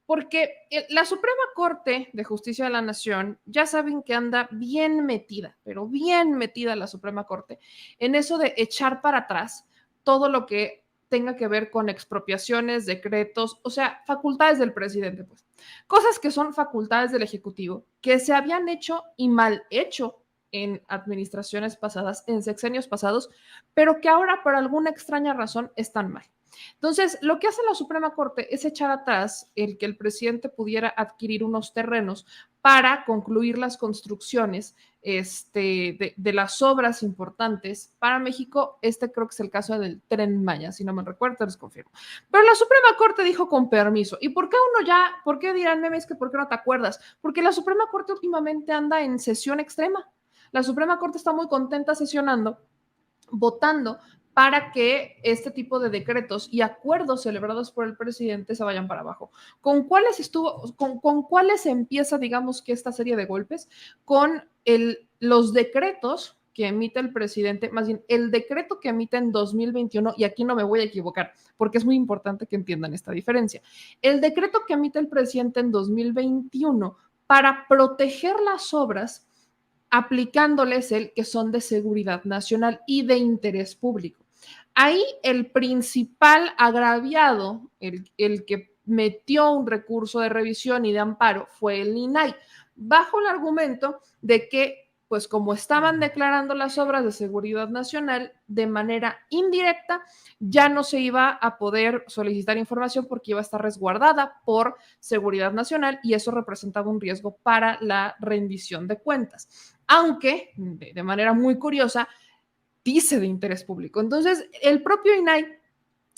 porque la Suprema Corte de Justicia de la Nación, ya saben que anda bien metida, pero bien metida la Suprema Corte, en eso de echar para atrás todo lo que tenga que ver con expropiaciones, decretos, o sea, facultades del presidente, pues. Cosas que son facultades del Ejecutivo, que se habían hecho y mal hecho en administraciones pasadas, en sexenios pasados, pero que ahora por alguna extraña razón están mal. Entonces, lo que hace la Suprema Corte es echar atrás el que el presidente pudiera adquirir unos terrenos para concluir las construcciones de las obras importantes para México. Creo que es el caso del Tren Maya, si no me recuerdo, les confirmo. Pero la Suprema Corte dijo con permiso. ¿Y por qué por qué dirán memes que por qué no te acuerdas? Porque la Suprema Corte últimamente anda en sesión extrema. La Suprema Corte está muy contenta sesionando, votando para que este tipo de decretos y acuerdos celebrados por el presidente se vayan para abajo. ¿Con cuáles empieza, digamos, que esta serie de golpes? Con los decretos que emite el presidente, más bien el decreto que emite en 2021, y aquí no me voy a equivocar, porque es muy importante que entiendan esta diferencia. El decreto que emite el presidente en 2021 para proteger las obras aplicándoles el que son de seguridad nacional y de interés público. Ahí el principal agraviado, el que metió un recurso de revisión y de amparo, fue el INAI, bajo el argumento de que, pues como estaban declarando las obras de seguridad nacional de manera indirecta, ya no se iba a poder solicitar información porque iba a estar resguardada por seguridad nacional y eso representaba un riesgo para la rendición de cuentas. Aunque, de manera muy curiosa, dice de interés público. Entonces, el propio INAI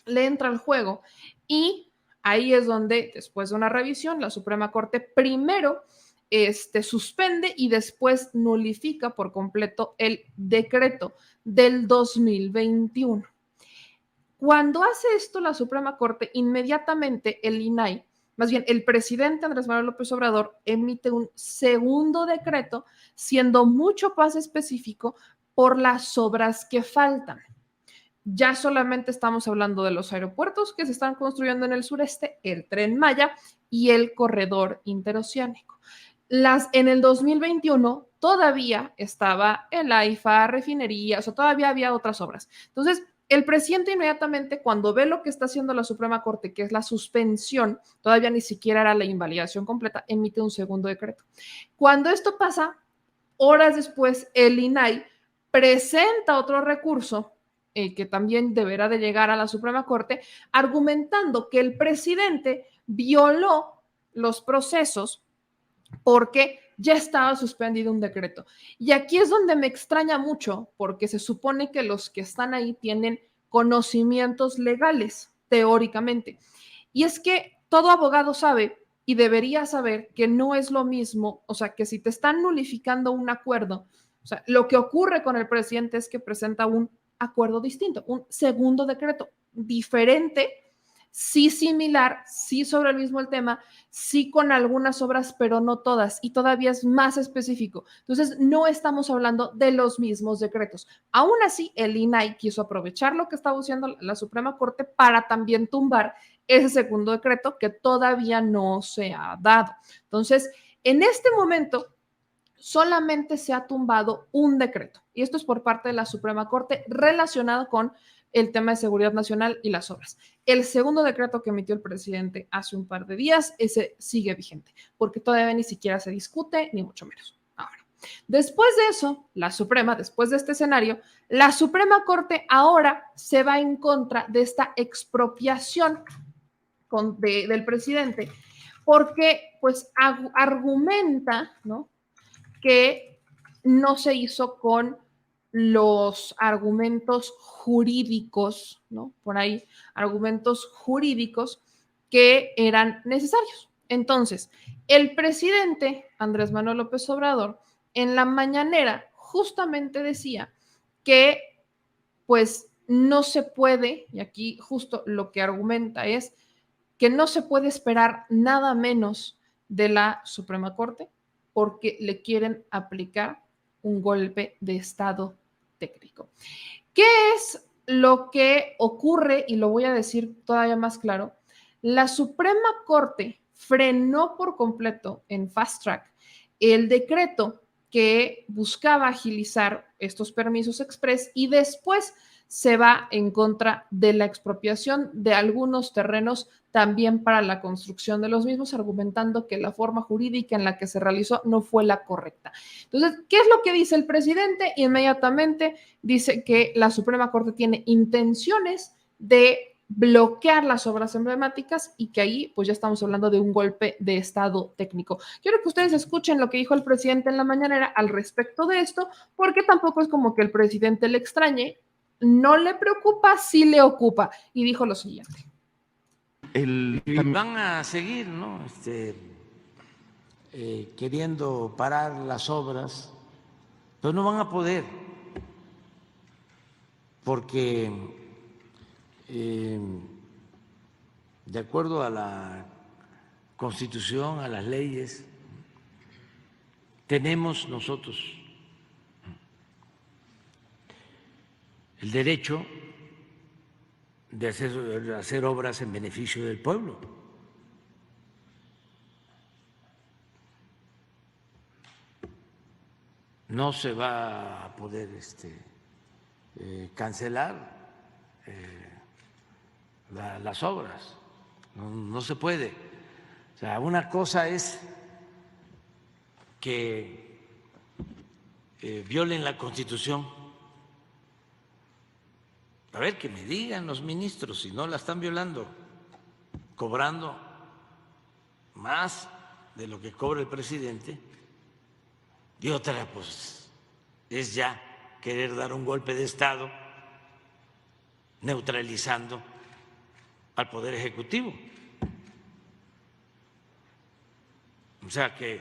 le entra al juego y ahí es donde, después de una revisión, la Suprema Corte primero suspende y después nulifica por completo el decreto del 2021. Cuando hace esto la Suprema Corte, inmediatamente el INAI, más bien el presidente Andrés Manuel López Obrador, emite un segundo decreto, siendo mucho más específico por las obras que faltan. Ya solamente estamos hablando de los aeropuertos que se están construyendo en el sureste, el Tren Maya y el corredor interoceánico. En el 2021 todavía estaba el AIFA, refinería, o sea, todavía había otras obras. Entonces, el presidente inmediatamente, cuando ve lo que está haciendo la Suprema Corte, que es la suspensión, todavía ni siquiera era la invalidación completa, emite un segundo decreto. Cuando esto pasa, horas después, el INAI presenta otro recurso que también deberá de llegar a la Suprema Corte, argumentando que el presidente violó los procesos porque ya estaba suspendido un decreto. Y aquí es donde me extraña mucho, porque se supone que los que están ahí tienen conocimientos legales, teóricamente. Y es que todo abogado sabe y debería saber que no es lo mismo, o sea, que si te están nulificando un acuerdo, o sea, lo que ocurre con el presidente es que presenta un acuerdo distinto, un segundo decreto diferente, sí similar, sí sobre el mismo el tema, sí con algunas obras, pero no todas, y todavía es más específico. Entonces, no estamos hablando de los mismos decretos. Aún así, el INAI quiso aprovechar lo que estaba haciendo la Suprema Corte para también tumbar ese segundo decreto que todavía no se ha dado. Entonces, en este momento, solamente se ha tumbado un decreto, y esto es por parte de la Suprema Corte relacionado con el tema de seguridad nacional y las obras. El segundo decreto que emitió el presidente hace un par de días, ese sigue vigente, porque todavía ni siquiera se discute, ni mucho menos. Ahora, después de eso, después de este escenario, la Suprema Corte ahora se va en contra de esta expropiación del presidente, porque pues argumenta, ¿no?, que no se hizo con los argumentos jurídicos, ¿no? Por ahí, argumentos jurídicos que eran necesarios. Entonces, el presidente Andrés Manuel López Obrador en la mañanera justamente decía que pues no se puede, y aquí justo lo que argumenta es que no se puede esperar nada menos de la Suprema Corte porque le quieren aplicar un golpe de estado técnico. ¿Qué es lo que ocurre? Y lo voy a decir todavía más claro. La Suprema Corte frenó por completo en fast track el decreto que buscaba agilizar estos permisos express y después se va en contra de la expropiación de algunos terrenos también para la construcción de los mismos, argumentando que la forma jurídica en la que se realizó no fue la correcta. Entonces, ¿qué es lo que dice el presidente? Inmediatamente dice que la Suprema Corte tiene intenciones de bloquear las obras emblemáticas y que ahí pues ya estamos hablando de un golpe de estado técnico. Quiero que ustedes escuchen lo que dijo el presidente en la mañanera al respecto de esto, porque tampoco es como que el presidente le extrañe, no le preocupa, sí le ocupa, y dijo lo siguiente. Van a seguir, ¿no? Queriendo parar las obras, pero no van a poder, porque de acuerdo a la Constitución, a las leyes, tenemos nosotros el derecho de hacer obras en beneficio del pueblo. No se va a poder cancelar las obras, no se puede. O sea, una cosa es que violen la Constitución. A ver, que me digan los ministros si no la están violando, cobrando más de lo que cobra el presidente. Y otra, pues, es ya querer dar un golpe de Estado neutralizando al Poder Ejecutivo. O sea que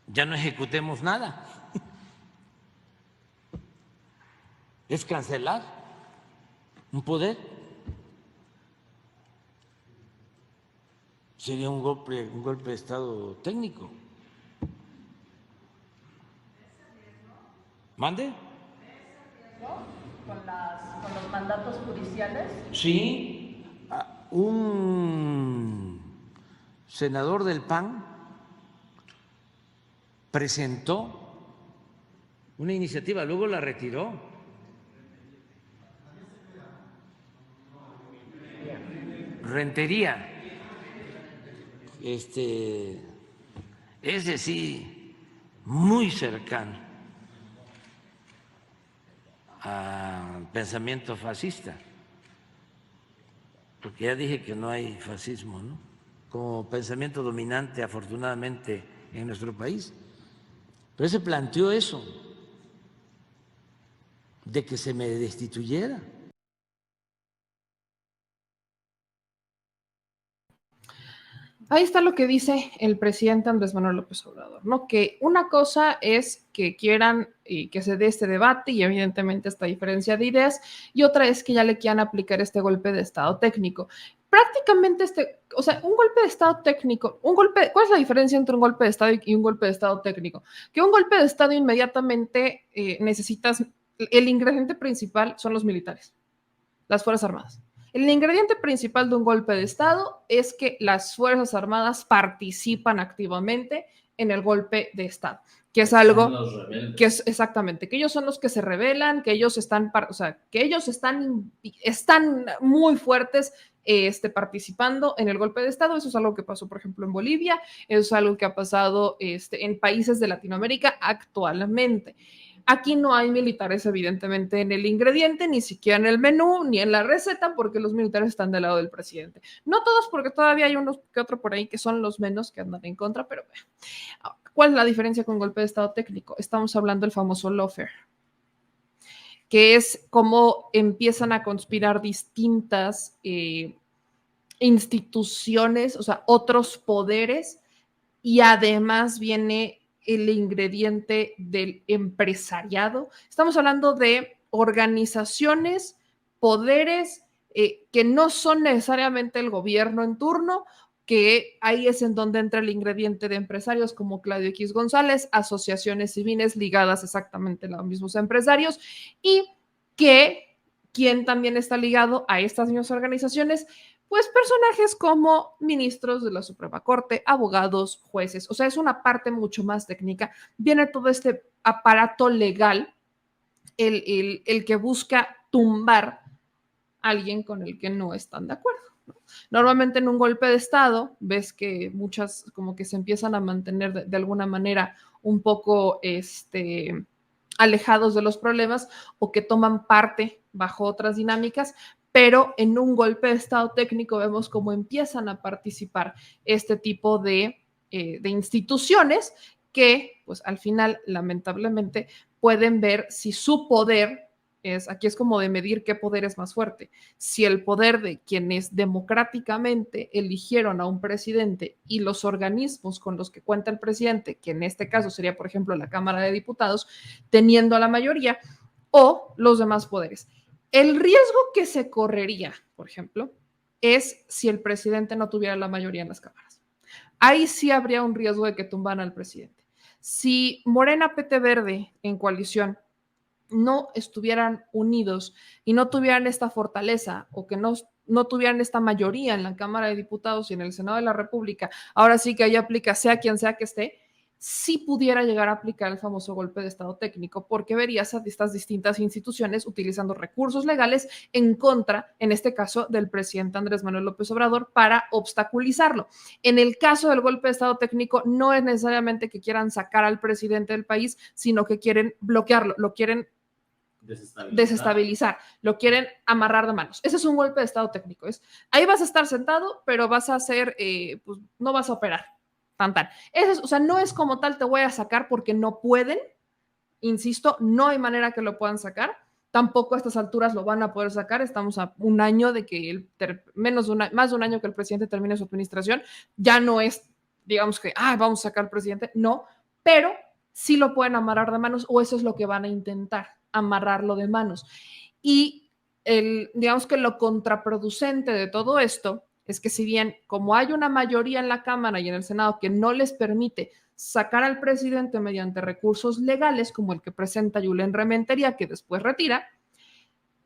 ya no ejecutemos nada. Es cancelar un poder. Sería un golpe de Estado técnico. ¿Mande? ¿Con los mandatos judiciales? Sí, un senador del PAN presentó una iniciativa, luego la retiró. Rentería. Es decir, muy cercano al pensamiento fascista, porque ya dije que no hay fascismo, ¿no?, como pensamiento dominante, afortunadamente, en nuestro país. Pero se planteó eso, de que se me destituyera. Ahí está lo que dice el presidente Andrés Manuel López Obrador, ¿no? Que una cosa es que quieran que se dé este debate y evidentemente esta diferencia de ideas, y otra es que ya le quieran aplicar este golpe de estado técnico. Prácticamente o sea, un golpe de estado técnico, ¿cuál es la diferencia entre un golpe de estado y un golpe de estado técnico? Que un golpe de estado inmediatamente necesitas, el ingrediente principal son los militares, las Fuerzas Armadas. El ingrediente principal de un golpe de Estado es que las Fuerzas Armadas participan activamente en el golpe de Estado, que es algo que es exactamente, que ellos son los que se rebelan, que ellos están, o sea, que ellos están muy fuertes participando en el golpe de Estado. Eso es algo que pasó, por ejemplo, en Bolivia, eso es algo que ha pasado en países de Latinoamérica actualmente. Aquí no hay militares, evidentemente, en el ingrediente, ni siquiera en el menú, ni en la receta, porque los militares están del lado del presidente. No todos, porque todavía hay unos que otro por ahí que son los menos que andan en contra, pero ¿cuál es la diferencia con golpe de estado técnico? Estamos hablando del famoso lawfare, que es cómo empiezan a conspirar distintas instituciones, o sea, otros poderes, y además viene el ingrediente del empresariado. Estamos hablando de organizaciones, poderes que no son necesariamente el gobierno en turno, que ahí es en donde entra el ingrediente de empresarios como Claudio X González, asociaciones civiles ligadas exactamente a los mismos empresarios, y que ¿Quién también está ligado a estas mismas organizaciones? Pues personajes como ministros de la Suprema Corte, abogados, jueces. O sea, es una parte mucho más técnica. Viene todo este aparato legal, el que busca tumbar a alguien con el que no están de acuerdo. Normalmente en un golpe de Estado ves que muchas como que se empiezan a mantener de alguna manera un poco alejados de los problemas o que toman parte bajo otras dinámicas, pero en un golpe de Estado técnico vemos cómo empiezan a participar este tipo de instituciones que pues al final lamentablemente pueden ver si su poder aquí es como de medir qué poder es más fuerte. Si el poder de quienes democráticamente eligieron a un presidente y los organismos con los que cuenta el presidente, que en este caso sería, por ejemplo, la Cámara de Diputados, teniendo a la mayoría, o los demás poderes. El riesgo que se correría, por ejemplo, es si el presidente no tuviera la mayoría en las cámaras. Ahí sí habría un riesgo de que tumbaran al presidente. Si Morena, PT Verde en coalición no estuvieran unidos y no tuvieran esta fortaleza o que no tuvieran esta mayoría en la Cámara de Diputados y en el Senado de la República, ahora sí que ahí aplica sea quien sea que esté, sí pudiera llegar a aplicar el famoso golpe de Estado técnico, porque verías a estas distintas instituciones utilizando recursos legales en contra, en este caso, del presidente Andrés Manuel López Obrador para obstaculizarlo. En el caso del golpe de Estado técnico, no es necesariamente que quieran sacar al presidente del país, sino que quieren bloquearlo, lo quieren desestabilizar, lo quieren amarrar de manos. Ese es un golpe de Estado técnico. Ahí vas a estar sentado, pero vas a hacer, pues no vas a operar. O sea, no es como tal, te voy a sacar porque no pueden. Insisto, no hay manera que lo puedan sacar. Tampoco a estas alturas lo van a poder sacar. Estamos a un año de que más de un año que el presidente termine su administración. Ya no es, digamos que, vamos a sacar al presidente. No, pero sí lo pueden amarrar de manos o eso es lo que van a intentar, amarrarlo de manos. Y digamos que lo contraproducente de todo esto es que si bien como hay una mayoría en la Cámara y en el Senado que no les permite sacar al presidente mediante recursos legales como el que presenta Julen Rementería, que después retira,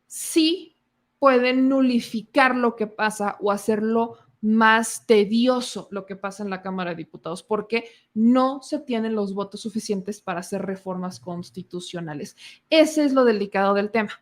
sí pueden nulificar lo que pasa o hacerlo más tedioso lo que pasa en la Cámara de Diputados, porque no se tienen los votos suficientes para hacer reformas constitucionales. Ese es lo delicado del tema,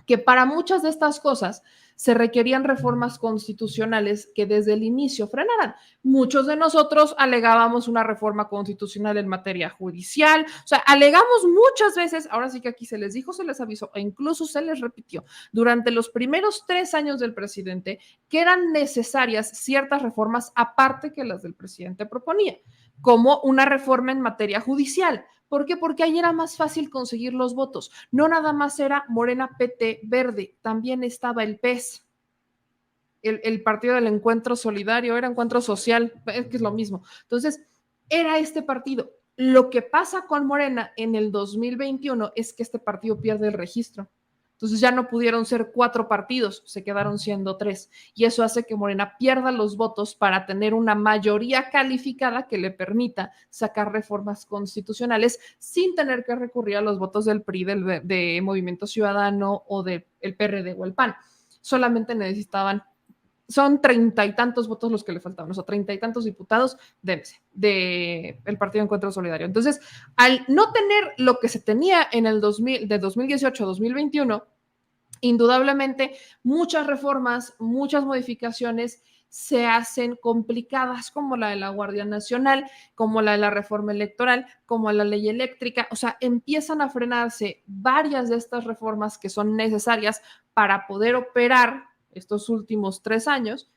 que para muchas de estas cosas se requerían reformas constitucionales que desde el inicio frenaran. Muchos de nosotros alegábamos una reforma constitucional en materia judicial, o sea, alegamos muchas veces, ahora sí que aquí se les dijo, se les avisó e incluso se les repitió durante los primeros 3 años del presidente que eran necesarias ciertas reformas aparte que las del presidente proponía, como una reforma en materia judicial. ¿Por qué? Porque ahí era más fácil conseguir los votos. No nada más era Morena, PT, Verde, también estaba el PES, el Partido del Encuentro Solidario, era Encuentro Social, es que es lo mismo. Entonces, era este partido. Lo que pasa con Morena en el 2021 es que este partido pierde el registro. Entonces ya no pudieron ser 4 partidos, se quedaron siendo 3. Y eso hace que Morena pierda los votos para tener una mayoría calificada que le permita sacar reformas constitucionales sin tener que recurrir a los votos del PRI, de Movimiento Ciudadano o del PRD o el PAN. Solamente necesitaban, son 30 y tantos votos los que le faltaban, o sea, 30 y tantos diputados del Partido Encuentro Solidario. Entonces, al no tener lo que se tenía en el 2018 a 2021, indudablemente muchas reformas, muchas modificaciones se hacen complicadas, como la de la Guardia Nacional, como la de la reforma electoral, como la ley eléctrica. O sea, empiezan a frenarse varias de estas reformas que son necesarias para poder operar estos últimos 3 años,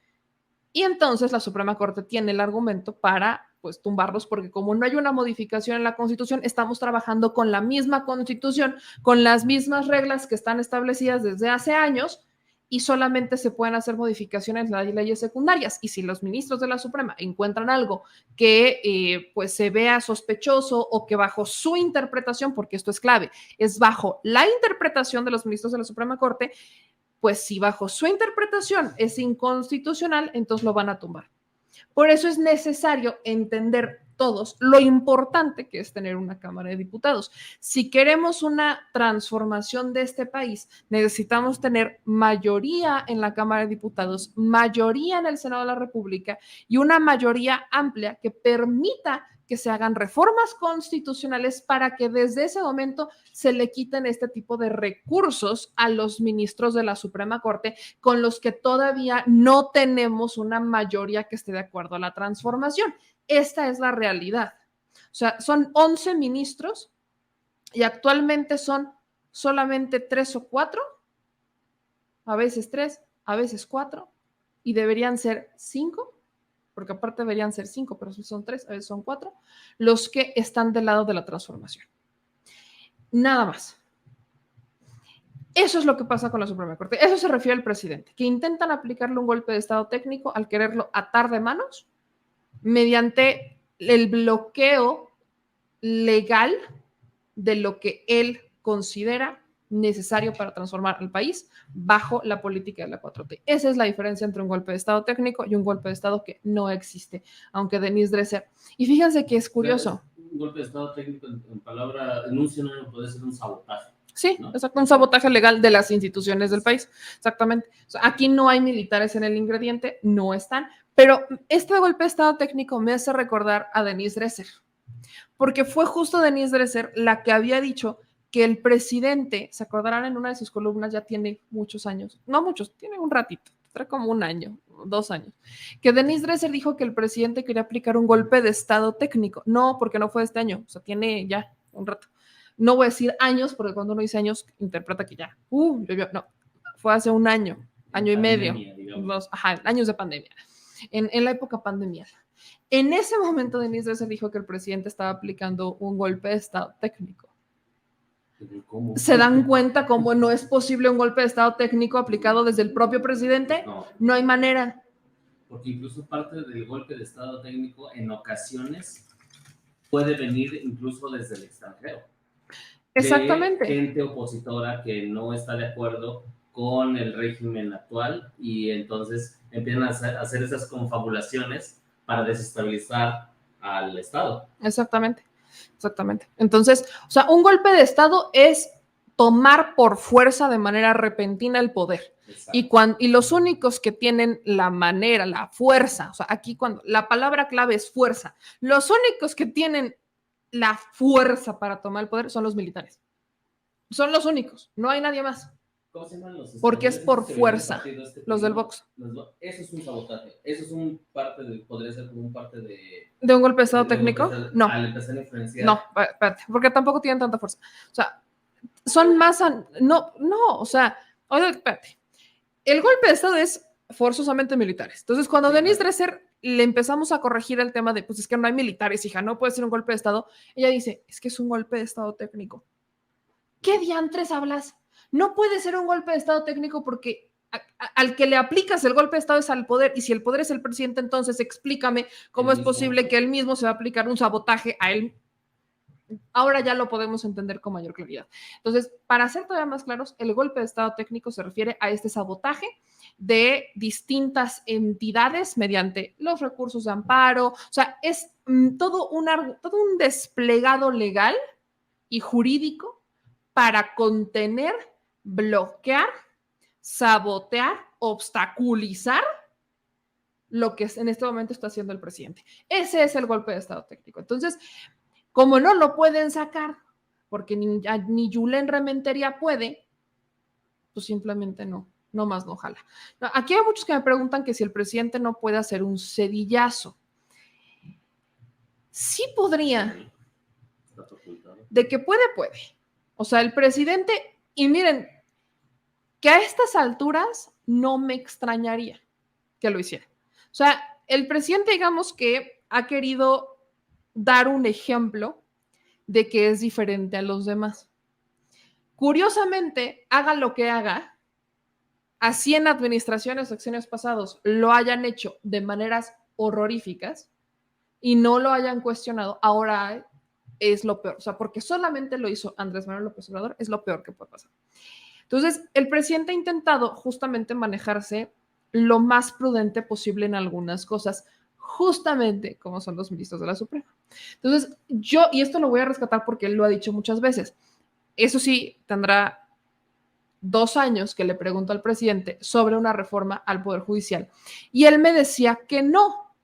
y entonces la Suprema Corte tiene el argumento para pues tumbarlos, porque como no hay una modificación en la Constitución, estamos trabajando con la misma Constitución, con las mismas reglas que están establecidas desde hace años, y solamente se pueden hacer modificaciones en las leyes secundarias. Y si los ministros de la Suprema encuentran algo que pues se vea sospechoso o que bajo su interpretación, porque esto es clave, es bajo la interpretación de los ministros de la Suprema Corte, pues si bajo su interpretación es inconstitucional, entonces lo van a tumbar. Por eso es necesario entender todos lo importante que es tener una Cámara de Diputados. Si queremos una transformación de este país, necesitamos tener mayoría en la Cámara de Diputados, mayoría en el Senado de la República y una mayoría amplia que permita que se hagan reformas constitucionales para que desde ese momento se le quiten este tipo de recursos a los ministros de la Suprema Corte con los que todavía no tenemos una mayoría que esté de acuerdo a la transformación. Esta es la realidad. O sea, son 11 ministros y actualmente son solamente 3 o 4, a veces 3, a veces 4, y deberían ser 5, porque aparte deberían ser 5, pero si son 3, a veces son 4, los que están del lado de la transformación. Nada más. Eso es lo que pasa con la Suprema Corte. Eso se refiere al presidente, que intentan aplicarle un golpe de estado técnico al quererlo atar de manos mediante el bloqueo legal de lo que él considera necesario para transformar al país bajo la política de la 4T. Esa es la diferencia entre un golpe de estado técnico y un golpe de estado que no existe, aunque Denise Dresser. Y fíjense que es curioso. Un golpe de estado técnico, en palabra, en un sinónimo puede ser un sabotaje. Sí, ¿no? exacto, un sabotaje legal de las instituciones del país, exactamente. O sea, aquí no hay militares en el ingrediente, no están, pero este golpe de estado técnico me hace recordar a Denise Dresser, porque fue justo Denise Dresser la que había dicho que el presidente, se acordarán en una de sus columnas, ya tiene muchos años, no muchos, tiene un ratito, trae como 1 año, 2 años, que Denise Dresser dijo que el presidente quería aplicar un golpe de estado técnico. No, porque no fue este año, o sea, tiene ya un rato. No voy a decir años, porque cuando uno dice años, interpreta que ya, no, fue hace 1 año, año y medio, 2, años de pandemia, en la época pandemia. En ese momento, Denise Dresser dijo que el presidente estaba aplicando un golpe de estado técnico. ¿Cómo? ¿Se dan cuenta cómo no es posible un golpe de estado técnico aplicado desde el propio presidente? No hay manera. Porque incluso parte del golpe de estado técnico en ocasiones puede venir incluso desde el extranjero. Exactamente. De gente opositora que no está de acuerdo con el régimen actual y entonces empiezan a hacer esas confabulaciones para desestabilizar al Estado. Exactamente. Entonces, o sea, un golpe de estado es tomar por fuerza de manera repentina el poder. Y los únicos que tienen la manera, la fuerza, o sea, aquí cuando la palabra clave es fuerza, los únicos que tienen la fuerza para tomar el poder son los militares. Son los únicos, no hay nadie más. ¿Cómo se llaman los? Porque es por fuerza, los del Vox. Eso es un sabotaje, eso es un parte de, podría ser como un parte de... ¿De un golpe de estado técnico? No. Al empezar a influenciar. No, espérate, porque tampoco tienen tanta fuerza. O sea, son más, o sea, oye, espérate. El golpe de estado es forzosamente militares. Entonces, cuando sí, Denise Dresser le empezamos a corregir el tema de, pues es que no hay militares, hija, no puede ser un golpe de estado, ella dice, es que es un golpe de estado técnico. ¿Qué diantres hablas? No puede ser un golpe de estado técnico porque al que le aplicas el golpe de estado es al poder, y si el poder es el presidente, entonces explícame cómo es posible que él mismo se va a aplicar un sabotaje a él. Ahora ya lo podemos entender con mayor claridad. Entonces, para ser todavía más claros, el golpe de estado técnico se refiere a este sabotaje de distintas entidades mediante los recursos de amparo. O sea, es todo un desplegado legal y jurídico para contener, bloquear, sabotear, obstaculizar lo que en este momento está haciendo el presidente. Ese es el golpe de estado técnico. Entonces, como no lo pueden sacar, porque ni Yulén Rementería puede, pues simplemente no más no jala. Aquí hay muchos que me preguntan que si el presidente no puede hacer un cedillazo. Sí podría. De que puede. O sea, el presidente, y miren, que a estas alturas no me extrañaría que lo hiciera. O sea, el presidente, digamos que ha querido dar un ejemplo de que es diferente a los demás. Curiosamente, haga lo que haga, así en administraciones o sexenios pasados lo hayan hecho de maneras horroríficas y no lo hayan cuestionado, ahora es lo peor. O sea, porque solamente lo hizo Andrés Manuel López Obrador, es lo peor que puede pasar. Entonces, el presidente ha intentado justamente manejarse lo más prudente posible en algunas cosas, justamente como son los ministros de la Suprema. Entonces, y esto lo voy a rescatar porque él lo ha dicho muchas veces, eso sí, tendrá 2 años que le pregunto al presidente sobre una reforma al Poder Judicial y él me decía que no,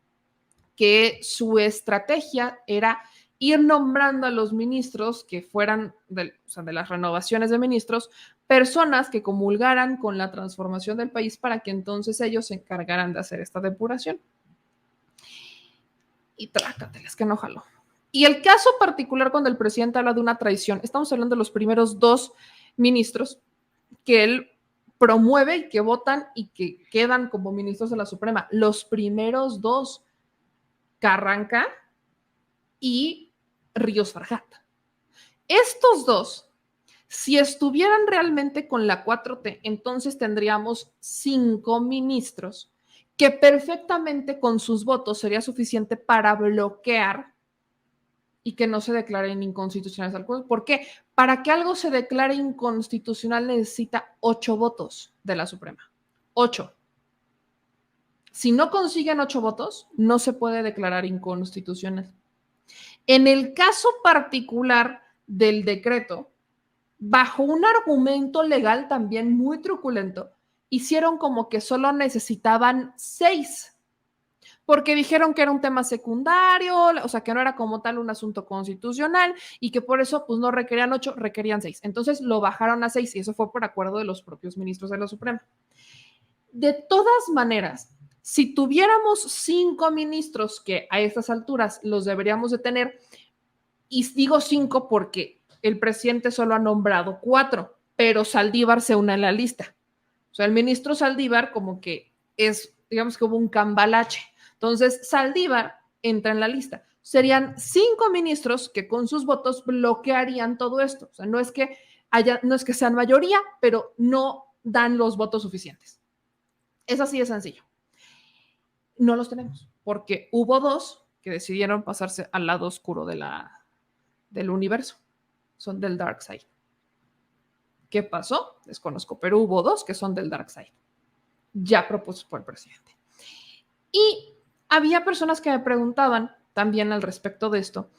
que su estrategia era ir nombrando a los ministros que fueran de las renovaciones de ministros, personas que comulgaran con la transformación del país para que entonces ellos se encargaran de hacer esta depuración. Y trácateles, que no jaló. Y el caso particular cuando el presidente habla de una traición, estamos hablando de los primeros 2 ministros que él promueve y que votan y que quedan como ministros de la Suprema. Los primeros 2, Carranca y Ríos Farjat. Estos 2, si estuvieran realmente con la 4T, entonces tendríamos 5 ministros que perfectamente con sus votos sería suficiente para bloquear y que no se declaren inconstitucionales algunos. ¿Por qué? Para que algo se declare inconstitucional necesita 8 votos de la Suprema. 8. Si no consiguen 8 votos, no se puede declarar inconstitucional. En el caso particular del decreto, bajo un argumento legal también muy truculento, hicieron como que solo necesitaban 6, porque dijeron que era un tema secundario, o sea, que no era como tal un asunto constitucional y que por eso pues no requerían 8, requerían 6. Entonces lo bajaron a 6 y eso fue por acuerdo de los propios ministros de la Suprema. De todas maneras, si tuviéramos 5 ministros, que a estas alturas los deberíamos de tener, y digo 5 porque el presidente solo ha nombrado 4, pero Saldívar se une a la lista. O sea, el ministro Saldívar como que es, digamos que hubo un cambalache. Entonces, Saldívar entra en la lista. Serían 5 ministros que con sus votos bloquearían todo esto. O sea, no es que sean mayoría, pero no dan los votos suficientes. Es así de sencillo. No los tenemos, porque hubo 2 que decidieron pasarse al lado oscuro del universo. Son del dark side. ¿Qué pasó? Desconozco, pero hubo 2 que son del dark side, ya propuestos por el presidente. Y había personas que me preguntaban también al respecto de esto,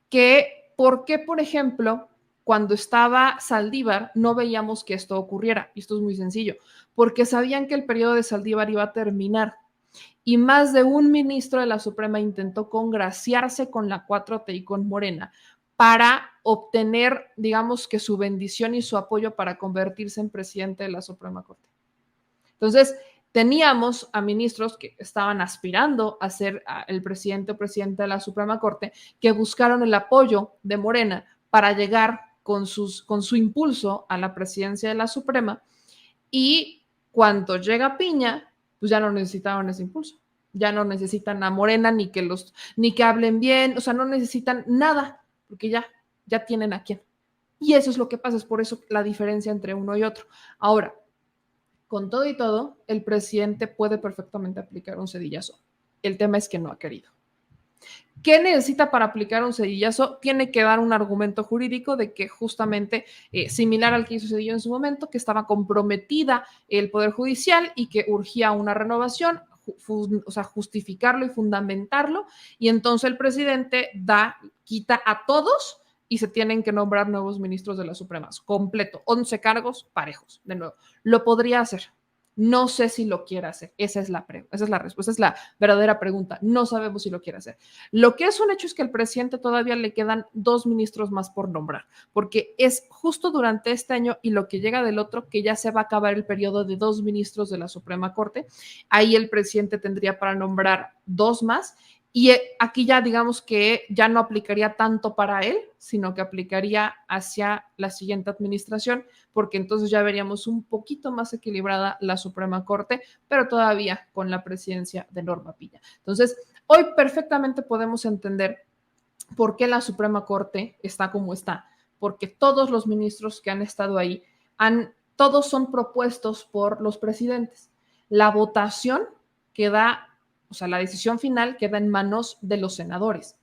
que por qué, por ejemplo, cuando estaba Saldívar no veíamos que esto ocurriera. Y esto es muy sencillo, porque sabían que el periodo de Saldívar iba a terminar y más de un ministro de la Suprema intentó congraciarse con la 4T y con Morena para obtener, digamos que su bendición y su apoyo para convertirse en presidente de la Suprema Corte. Entonces, teníamos a ministros que estaban aspirando a ser el presidente o presidenta de la Suprema Corte que buscaron el apoyo de Morena para llegar con su impulso a la presidencia de la Suprema, y cuando llega Piña, pues ya no necesitaban ese impulso, ya no necesitan a Morena ni que hablen bien, o sea, no necesitan nada, porque ya tienen a quién. Y eso es lo que pasa, es por eso la diferencia entre uno y otro. Ahora, con todo y todo, el presidente puede perfectamente aplicar un cedillazo. El tema es que no ha querido. ¿Qué necesita para aplicar un cedillazo? Tiene que dar un argumento jurídico de que justamente similar al que hizo Cedillo en su momento, que estaba comprometida el Poder Judicial y que urgía una renovación, o sea, justificarlo y fundamentarlo, y entonces el presidente quita a todos y se tienen que nombrar nuevos ministros de la Suprema. Completo, 11 cargos parejos, de nuevo. Lo podría hacer. No sé si lo quiere hacer. Esa es la respuesta, es la verdadera pregunta. No sabemos si lo quiere hacer. Lo que es un hecho es que al presidente todavía le quedan 2 ministros más por nombrar, porque es justo durante este año y lo que llega del otro que ya se va a acabar el periodo de 2 ministros de la Suprema Corte. Ahí el presidente tendría para nombrar 2 más. Y aquí ya digamos que ya no aplicaría tanto para él, sino que aplicaría hacia la siguiente administración, porque entonces ya veríamos un poquito más equilibrada la Suprema Corte, pero todavía con la presidencia de Norma Piña. Entonces, hoy perfectamente podemos entender por qué la Suprema Corte está como está, porque todos los ministros que han estado ahí, todos son propuestos por los presidentes. La votación queda, o sea, la decisión final queda en manos de los senadores.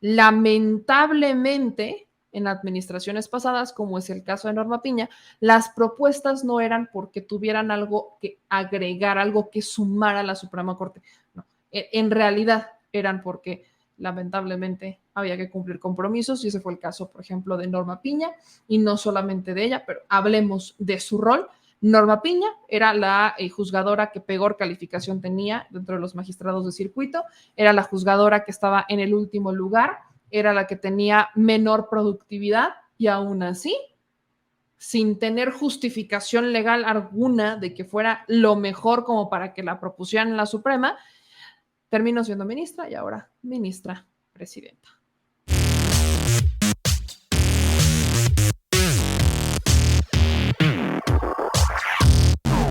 Lamentablemente, en administraciones pasadas, como es el caso de Norma Piña, las propuestas no eran porque tuvieran algo que agregar, algo que sumar a la Suprema Corte. No, en realidad eran porque lamentablemente había que cumplir compromisos, y ese fue el caso, por ejemplo, de Norma Piña, y no solamente de ella, pero hablemos de su rol. Norma Piña era la juzgadora que peor calificación tenía dentro de los magistrados de circuito, era la juzgadora que estaba en el último lugar, era la que tenía menor productividad, y aún así, sin tener justificación legal alguna de que fuera lo mejor como para que la propusieran en la Suprema, terminó siendo ministra y ahora ministra presidenta.